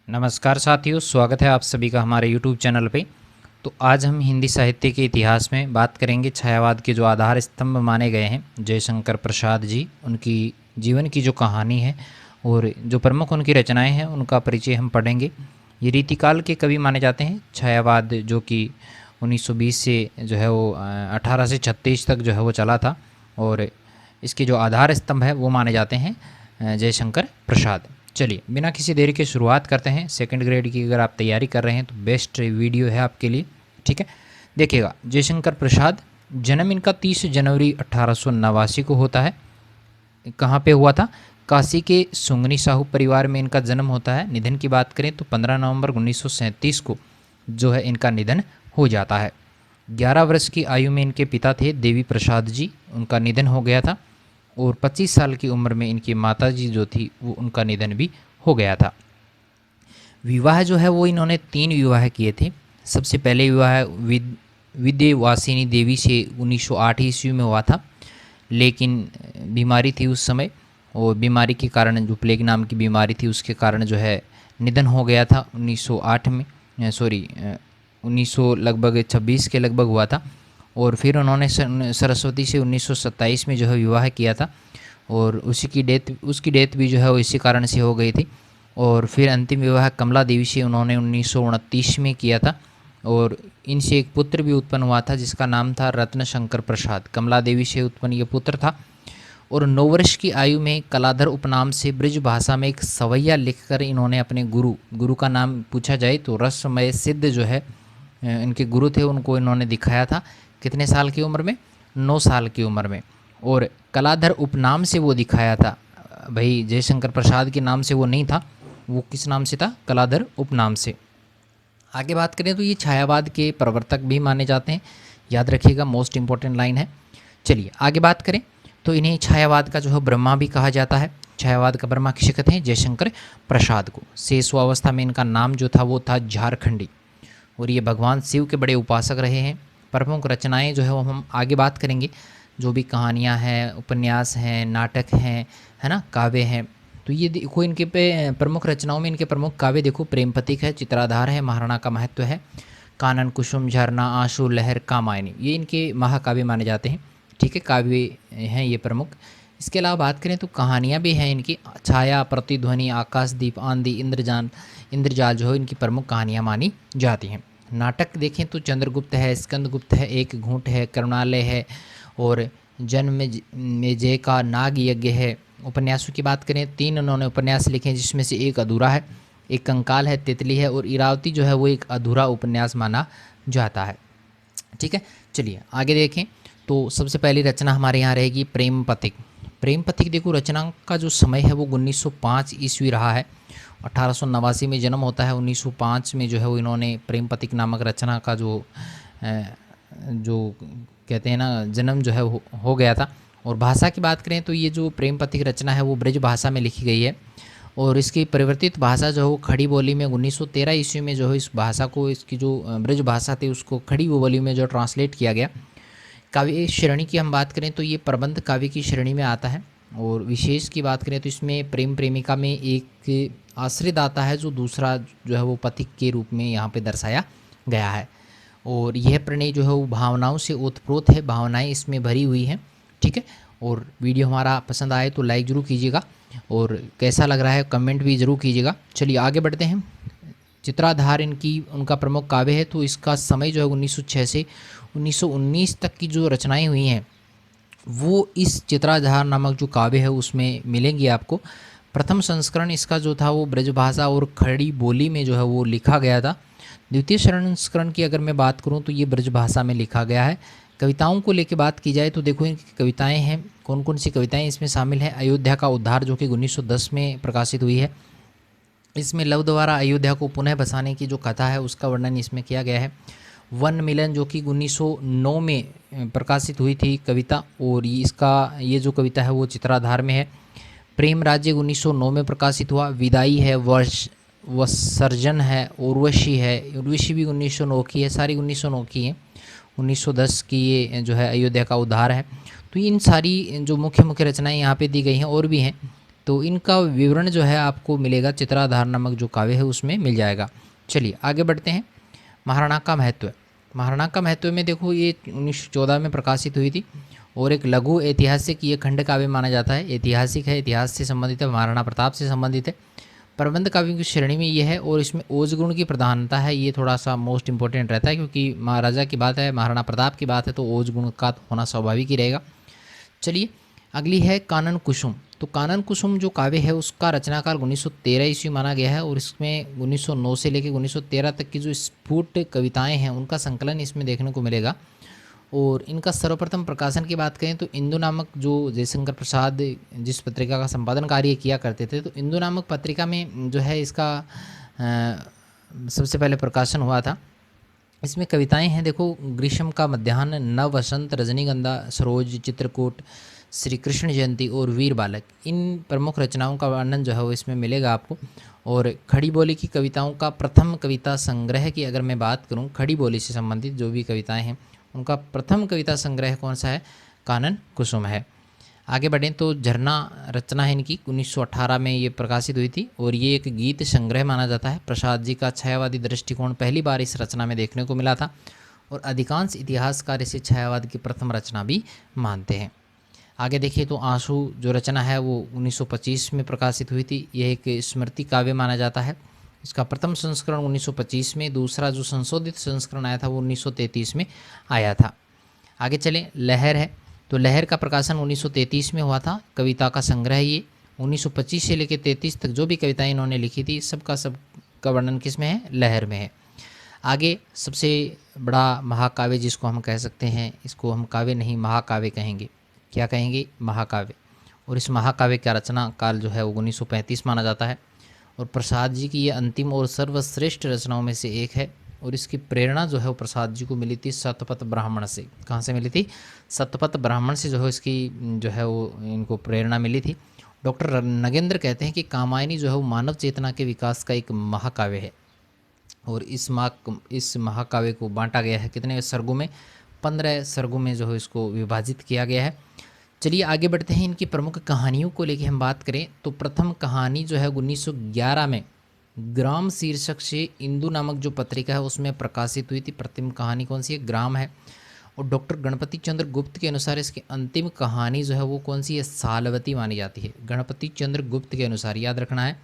नमस्कार साथियों, स्वागत है आप सभी का हमारे YouTube चैनल पे। तो आज हम हिंदी साहित्य के इतिहास में बात करेंगे छायावाद के जो आधार स्तंभ माने गए हैं जयशंकर प्रसाद जी, उनकी जीवन की जो कहानी है और जो प्रमुख उनकी रचनाएं हैं उनका परिचय हम पढ़ेंगे। ये रीतिकाल के कवि माने जाते हैं। छायावाद जो कि 1920 से जो है वो 18 से 36 तक जो है वो चला था और इसके जो आधार स्तंभ है वो माने जाते हैं जयशंकर प्रसाद। चलिए बिना किसी देरी के शुरुआत करते हैं। सेकंड ग्रेड की अगर आप तैयारी कर रहे हैं तो बेस्ट वीडियो है आपके लिए, ठीक है। देखिएगा, जयशंकर प्रसाद, जन्म इनका 30 जनवरी 1889 को होता है। कहाँ पे हुआ था? काशी के सुंगनी साहू परिवार में इनका जन्म होता है। निधन की बात करें तो 15 नवंबर 1937 को जो है इनका निधन हो जाता है। 11 वर्ष की आयु में इनके पिता थे देवी प्रसाद जी, उनका निधन हो गया था और 25 साल की उम्र में इनकी माताजी जो थी वो उनका निधन भी हो गया था। विवाह जो है वो इन्होंने 3 विवाह किए थे। सबसे पहले विवाह विद्यावासिनी देवी से 1908 ईस्वी में हुआ था, लेकिन बीमारी थी उस समय और बीमारी के कारण, जो प्लेग नाम की बीमारी थी उसके कारण जो है निधन हो गया था 1908 में, 1900 लगभग 26 के लगभग हुआ था। और फिर उन्होंने सरस्वती से 1927 में जो है विवाह किया था और उसकी डेथ भी जो है वो इसी कारण से हो गई थी। और फिर अंतिम विवाह कमला देवी से उन्होंने 1929 में किया था और इनसे एक पुत्र भी उत्पन्न हुआ था जिसका नाम था रत्न शंकर प्रसाद। कमला देवी से उत्पन्न ये पुत्र था और 9 वर्ष की आयु में कलाधर उपनाम से ब्रज भाषा में एक सवैया लिखकर इन्होंने अपने गुरु का नाम पूछा जाए तो रसमय सिद्ध जो है इनके गुरु थे, उनको इन्होंने दिखाया था। कितने साल की उम्र में? 9 साल की उम्र में। और कलाधर उपनाम से वो दिखाया था। भाई जयशंकर प्रसाद के नाम से वो नहीं था, वो किस नाम से था? कलाधर उपनाम से। आगे बात करें तो ये छायावाद के प्रवर्तक भी माने जाते हैं, याद रखिएगा, मोस्ट इंपॉर्टेंट लाइन है। चलिए आगे बात करें तो इन्हें छायावाद का जो है ब्रह्मा भी कहा जाता है। छायावाद का ब्रह्मा किसे कहते हैं? जयशंकर प्रसाद को। शेषवावस्था में इनका नाम जो था वो था झारखंडी और ये भगवान शिव के बड़े उपासक रहे हैं। प्रमुख रचनाएं जो है वो हम आगे बात करेंगे, जो भी कहानियां हैं, उपन्यास हैं, नाटक हैं, है ना, काव्य हैं। तो ये देखो इनके पे प्रमुख रचनाओं में इनके प्रमुख काव्य देखो, प्रेम पथिक है, चित्राधार है, महाराणा का महत्व है, कानन कुसुम, झरना, आंसू, लहर, कामायनी, ये इनके महाकाव्य माने जाते हैं, ठीक है, काव्य हैं ये प्रमुख। इसके अलावा बात करें तो कहानियाँ भी हैं इनकी, छाया, प्रतिध्वनि, आकाशदीप, आंधी, इंद्रजाल जो है इनकी प्रमुख कहानियाँ मानी जाती हैं। नाटक देखें तो चंद्रगुप्त है, स्कंदगुप्त है, एक घूंट है, करुणालय है और जन्म में जय का नाग यज्ञ है। उपन्यासों की बात करें, 3 उन्होंने उपन्यास लिखे हैं जिसमें से एक अधूरा है, एक कंकाल है, तितली है और इरावती जो है वो एक अधूरा उपन्यास माना जाता है, ठीक है। चलिए आगे देखें तो सबसे पहली रचना हमारे यहाँ रहेगी प्रेम पथिक। प्रेम पथिक देखो, रचना का जो समय है वो 1905 ईस्वी रहा है। 1889 में जन्म होता है, 1905 में जो है वो इन्होंने प्रेम पथिक नामक रचना का जो कहते हैं ना जन्म जो है हो गया था। और भाषा की बात करें तो ये जो प्रेम पथिक रचना है वो ब्रज भाषा में लिखी गई है और इसकी परिवर्तित भाषा जो है वो खड़ी बोली में 1913 ईस्वी में जो है इस भाषा को, इसकी जो ब्रज भाषा थी उसको खड़ी बोली में जो ट्रांसलेट किया गया। काव्य श्रेणी की हम बात करें तो ये प्रबंध काव्य की श्रेणी में आता है और विशेष की बात करें तो इसमें प्रेम प्रेमिका में एक आश्रित आता है जो दूसरा जो है वो पथिक के रूप में यहाँ पे दर्शाया गया है। और यह प्रणय जो है वो भावनाओं से ओतप्रोत है, भावनाएं इसमें भरी हुई हैं, ठीक है। और वीडियो हमारा पसंद आए तो लाइक ज़रूर कीजिएगा और कैसा लग रहा है कमेंट भी ज़रूर कीजिएगा। चलिए आगे बढ़ते हैं। चित्राधार उनका प्रमुख काव्य है, तो इसका समय जो है 1906 से 1919 तक की जो रचनाएं हुई हैं वो इस चित्राधार नामक जो काव्य है उसमें मिलेंगी आपको। प्रथम संस्करण इसका जो था वो ब्रजभाषा और खड़ी बोली में जो है वो लिखा गया था। द्वितीय संस्करण की अगर मैं बात करूं तो ये ब्रजभाषा में लिखा गया है। कविताओं को लेकर बात की जाए तो देखो इनकी कविताएं हैं, कौन कौन सी कविताएं इसमें शामिल है। अयोध्या का उद्धार जो कि 1910 में प्रकाशित हुई है, इसमें लव द्वारा अयोध्या को पुनः बसाने की जो कथा है उसका वर्णन इसमें किया गया है। वन मिलन जो कि 1909 में प्रकाशित हुई थी कविता और ये जो कविता है वो चित्राधार में है। प्रेम राज्य 1909 में प्रकाशित हुआ। विदाई है, वसर्जन है, उर्वशी भी 1909 की है, सारी 1909 की है। 1910 की ये जो है अयोध्या का उद्धार है। तो इन सारी जो मुख्य रचनाएं यहाँ पे दी गई हैं और भी हैं। तो इनका विवरण जो है आपको मिलेगा चित्राधार नामक जो काव्य है उसमें मिल जाएगा। चलिए आगे बढ़ते हैं। महाराणा का महत्व। महाराणा का महत्व में देखो ये 1914 में प्रकाशित हुई थी और एक लघु ऐतिहासिक ये खंड काव्य माना जाता है। ऐतिहासिक है, इतिहास से संबंधित है, महाराणा प्रताप से संबंधित है, प्रबंध काव्यों की श्रेणी में ये है और इसमें ओज गुण की प्रधानता है। ये थोड़ा सा मोस्ट इंपॉर्टेंट रहता है क्योंकि महाराजा की बात है, महाराणा प्रताप की बात है तो ओज गुण का होना स्वाभाविक ही रहेगा। चलिए अगली है कानन कुसुम। तो कानन कुसुम जो काव्य है उसका रचनाकाल 1913 ईस्वी माना गया है और इसमें 1909 से लेकर 1913 तक की जो स्फुट कविताएं हैं उनका संकलन इसमें देखने को मिलेगा। और इनका सर्वप्रथम प्रकाशन की बात करें तो इंदु नामक जो जयशंकर प्रसाद जिस पत्रिका का संपादन कार्य किया करते थे, तो इंदु नामक पत्रिका में जो है इसका सबसे पहले प्रकाशन हुआ था। इसमें कविताएं हैं देखो, ग्रीष्म का मध्याह्न, नव वसंत, रजनीगंधा, सरोज, चित्रकूट, श्री कृष्ण जयंती और वीर बालक, इन प्रमुख रचनाओं का वर्णन जो है वो इसमें मिलेगा आपको। और खड़ी बोली की कविताओं का प्रथम कविता संग्रह की अगर मैं बात करूं, खड़ी बोली से संबंधित जो भी कविताएं हैं उनका प्रथम कविता संग्रह कौन सा है? कानन कुसुम है। आगे बढ़ें तो झरना रचना है इनकी 1918 में ये प्रकाशित हुई थी और ये एक गीत संग्रह माना जाता है। प्रसाद जी का छायावादी दृष्टिकोण पहली बार इस रचना में देखने को मिला था और अधिकांश इतिहासकार इसे छायावाद की प्रथम रचना भी मानते हैं। आगे देखिए तो आंसू जो रचना है वो 1925 में प्रकाशित हुई थी। यह एक स्मृति काव्य माना जाता है। इसका प्रथम संस्करण 1925 में, दूसरा जो संशोधित संस्करण आया था वो 1933 में आया था। आगे चलें, लहर है तो लहर का प्रकाशन 1933 में हुआ था। कविता का संग्रह ये 1925 से लेकर 33 तक जो भी कविताएं इन्होंने लिखी थी सब का वर्णन किस में है? लहर में है। आगे सबसे बड़ा महाकाव्य जिसको हम कह सकते हैं, इसको हम काव्य नहीं महाकाव्य कहेंगे। क्या कहेंगे? महाकाव्य। और इस महाकाव्य का रचना काल जो है वो 1935 माना जाता है और प्रसाद जी की ये अंतिम और सर्वश्रेष्ठ रचनाओं में से एक है। और इसकी प्रेरणा जो है वो प्रसाद जी को मिली थी शतपथ ब्राह्मण से। कहाँ से मिली थी? शतपथ ब्राह्मण से जो है इसकी जो है वो इनको प्रेरणा मिली थी। डॉक्टर नगेंद्र कहते हैं कि कामायनी जो है वो मानव चेतना के विकास का एक महाकाव्य है और इस महाकाव्य को बांटा गया है कितने सर्गों में? 15 सर्गों में जो है इसको विभाजित किया गया है। चलिए आगे बढ़ते हैं। इनकी प्रमुख कहानियों को लेकर हम बात करें तो प्रथम कहानी जो है 1911 में ग्राम शीर्षक से इंदु नामक जो पत्रिका है उसमें प्रकाशित हुई थी। प्रथम कहानी कौन सी है? ग्राम है। और डॉक्टर गणपति चंद्र गुप्त के अनुसार इसकी अंतिम कहानी जो है वो कौन सी है? सालवती मानी जाती है। गणपति चंद्र गुप्त के अनुसार याद रखना है।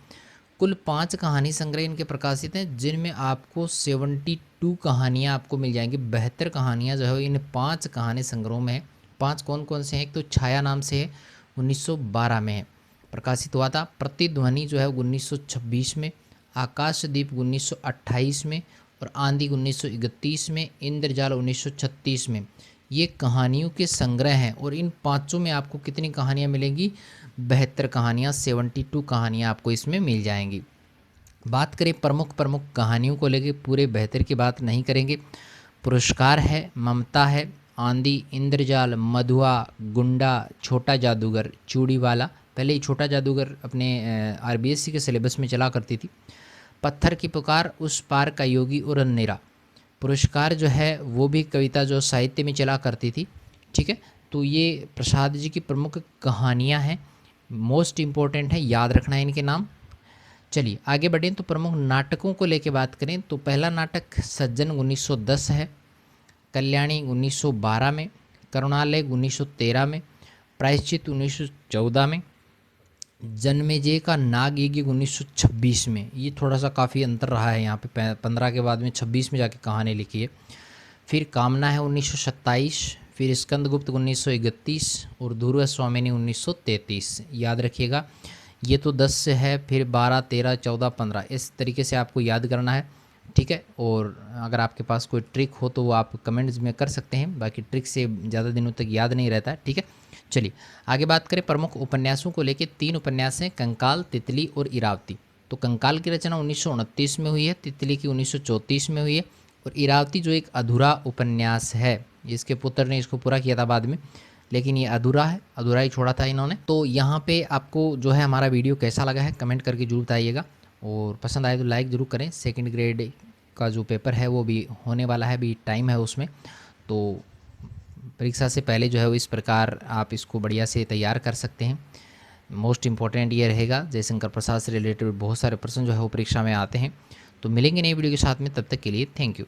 कुल 5 कहानी संग्रह इनके प्रकाशित हैं जिनमें आपको 72 कहानियाँ आपको मिल जाएंगी। 72 कहानियाँ जो है इन 5 कहानी संग्रहों में है। 5 कौन कौन से हैं? एक तो छाया नाम से है, 1912 में है प्रकाशित हुआ था। प्रतिध्वनि जो है 1926 में, आकाशदीप 1928 में और आंधी 1931 में, इंद्रजाल 1936 में। ये कहानियों के संग्रह हैं और इन 5 में आपको कितनी कहानियाँ मिलेंगी? 72 कहानियाँ, 72 कहानियाँ आपको इसमें मिल जाएंगी। बात करें प्रमुख कहानियों को लेकर, पूरे 72 की बात नहीं करेंगे। पुरस्कार है, ममता है, आंधी, इंद्रजाल, मधुआ, गुंडा, छोटा जादूगर, चूड़ीवाला। पहले ही छोटा जादूगर अपने RBSC के सिलेबस में चला करती थी। पत्थर की पुकार, उस पार का योगी और अंधेरा। पुरस्कार जो है वो भी कविता जो साहित्य में चला करती थी। ठीक है, तो ये प्रसाद जी की प्रमुख कहानियाँ हैं, मोस्ट इम्पोर्टेंट है, याद रखना है इनके नाम। चलिए आगे बढ़ें तो प्रमुख नाटकों को लेके बात करें तो पहला नाटक सज्जन 1910 है, कल्याणी 1912 में, करुणालय 1913 में, प्रायश्चित 1914 में, जन्मेजय का नाग यज्ञ 1926 में। ये थोड़ा सा काफ़ी अंतर रहा है यहाँ पे, 15 के बाद में 26 में जाके कहानी लिखी है। फिर कामना है 1927, फिर स्कंदगुप्त 1931 और ध्रुव स्वामिनी 1933। याद रखिएगा, ये तो 10 से है, फिर 12, 13, 14, 15 इस तरीके से आपको याद करना है। ठीक है, और अगर आपके पास कोई ट्रिक हो तो वो आप कमेंट्स में कर सकते हैं, बाकी ट्रिक से ज़्यादा दिनों तक याद नहीं रहता है। ठीक है, चलिए आगे बात करें प्रमुख उपन्यासों को लेकर। 3 उपन्यास हैं, कंकाल, तितली और इरावती। तो कंकाल की रचना 1929 में हुई है, तितली की 1934 में हुई है और इरावती जो एक अधूरा उपन्यास है, इसके पुत्र ने इसको पूरा किया था बाद में, लेकिन ये अधूरा है, अधूरा ही छोड़ा था इन्होंने। तो यहाँ पे आपको जो है हमारा वीडियो कैसा लगा है कमेंट करके जरूर बताइएगा और पसंद आए तो लाइक ज़रूर करें। सेकंड ग्रेड का जो पेपर है वो भी होने वाला है, अभी टाइम है उसमें, तो परीक्षा से पहले जो है वो इस प्रकार आप इसको बढ़िया से तैयार कर सकते हैं। मोस्ट इंपॉर्टेंट ये रहेगा। जयशंकर प्रसाद से रिलेटेड बहुत सारे प्रश्न जो है वो परीक्षा में आते हैं। तो मिलेंगे नई वीडियो के साथ में, तब तक के लिए थैंक यू।